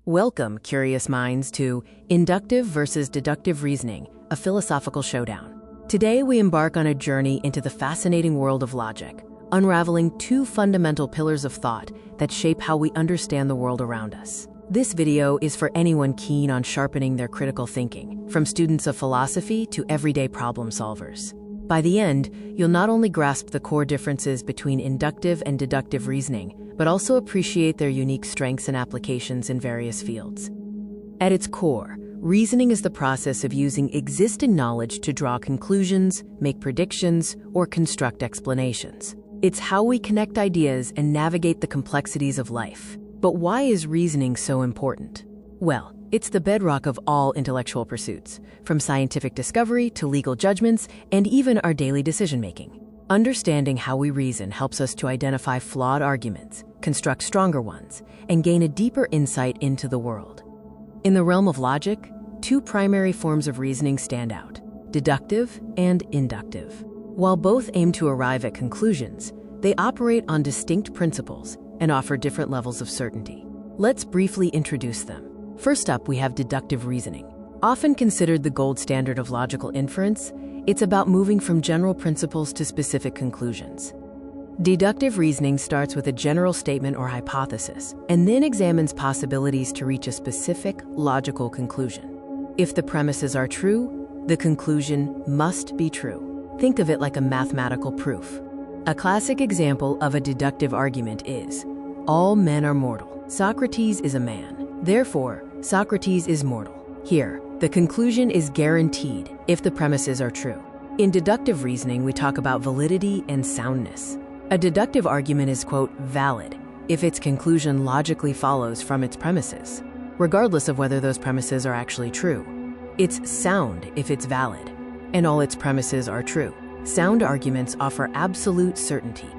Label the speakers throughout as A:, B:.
A: Welcome, curious minds, to Inductive versus Deductive Reasoning, a philosophical showdown. Today, we embark on a journey into the fascinating world of logic, unraveling two fundamental pillars of thought that shape how we understand the world around us. This video is for anyone keen on sharpening their critical thinking, from students of philosophy to everyday problem solvers. By the end, you'll not only grasp the core differences between inductive and deductive reasoning, but also appreciate their unique strengths and applications in various fields. At its core, reasoning is the process of using existing knowledge to draw conclusions, make predictions, or construct explanations. It's how we connect ideas and navigate the complexities of life. But why is reasoning so important? Well, it's the bedrock of all intellectual pursuits, from scientific discovery to legal judgments and even our daily decision-making. Understanding how we reason helps us to identify flawed arguments, construct stronger ones, and gain a deeper insight into the world. In the realm of logic, two primary forms of reasoning stand out: deductive and inductive. While both aim to arrive at conclusions, they operate on distinct principles and offer different levels of certainty. Let's briefly introduce them. First up, we have deductive reasoning. Often considered the gold standard of logical inference, it's about moving from general principles to specific conclusions. Deductive reasoning starts with a general statement or hypothesis, and then examines possibilities to reach a specific, logical conclusion. If the premises are true, the conclusion must be true. Think of it like a mathematical proof. A classic example of a deductive argument is, all men are mortal. Socrates is a man. Therefore, Socrates is mortal. Here, the conclusion is guaranteed if the premises are true. In deductive reasoning, we talk about validity and soundness. A deductive argument is, quote, valid if its conclusion logically follows from its premises, regardless of whether those premises are actually true. It's sound if it's valid, and all its premises are true. Sound arguments offer absolute certainty.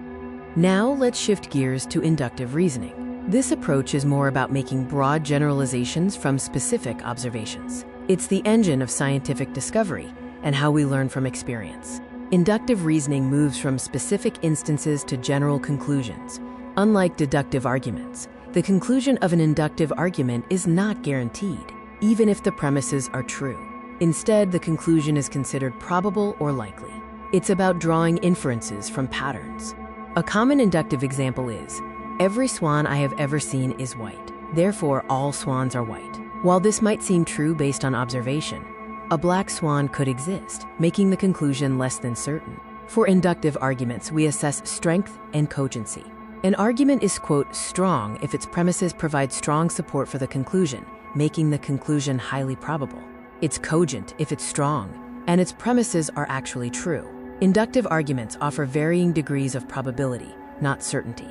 A: Now let's shift gears to inductive reasoning. This approach is more about making broad generalizations from specific observations. It's the engine of scientific discovery and how we learn from experience. Inductive reasoning moves from specific instances to general conclusions. Unlike deductive arguments, the conclusion of an inductive argument is not guaranteed, even if the premises are true. Instead, the conclusion is considered probable or likely. It's about drawing inferences from patterns. A common inductive example is, every swan I have ever seen is white. Therefore, all swans are white. While this might seem true based on observation, a black swan could exist, making the conclusion less than certain. For inductive arguments, we assess strength and cogency. An argument is, quote, strong if its premises provide strong support for the conclusion, making the conclusion highly probable. It's cogent if it's strong, and its premises are actually true. Inductive arguments offer varying degrees of probability, not certainty.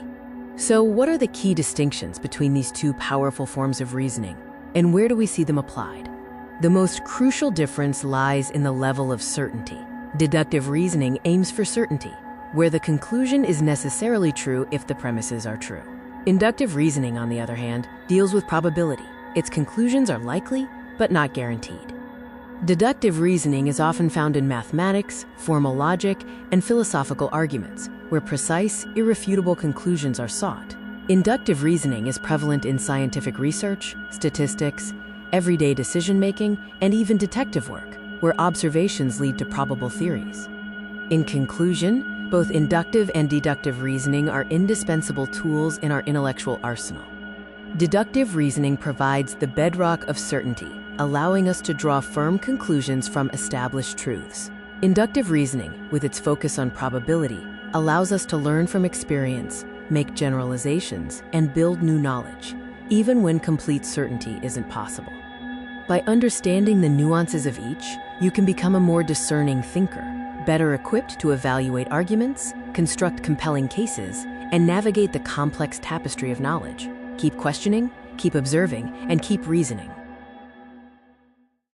A: So what are the key distinctions between these two powerful forms of reasoning, and where do we see them applied? The most crucial difference lies in the level of certainty. Deductive reasoning aims for certainty, where the conclusion is necessarily true if the premises are true. Inductive reasoning, on the other hand, deals with probability. Its conclusions are likely, but not guaranteed. Deductive reasoning is often found in mathematics, formal logic, and philosophical arguments, where precise, irrefutable conclusions are sought. Inductive reasoning is prevalent in scientific research, statistics, everyday decision-making, and even detective work, where observations lead to probable theories. In conclusion, both inductive and deductive reasoning are indispensable tools in our intellectual arsenal. Deductive reasoning provides the bedrock of certainty, allowing us to draw firm conclusions from established truths. Inductive reasoning, with its focus on probability, allows us to learn from experience, make generalizations, and build new knowledge, even when complete certainty isn't possible. By understanding the nuances of each, you can become a more discerning thinker, better equipped to evaluate arguments, construct compelling cases, and navigate the complex tapestry of knowledge. Keep questioning, keep observing, and keep reasoning.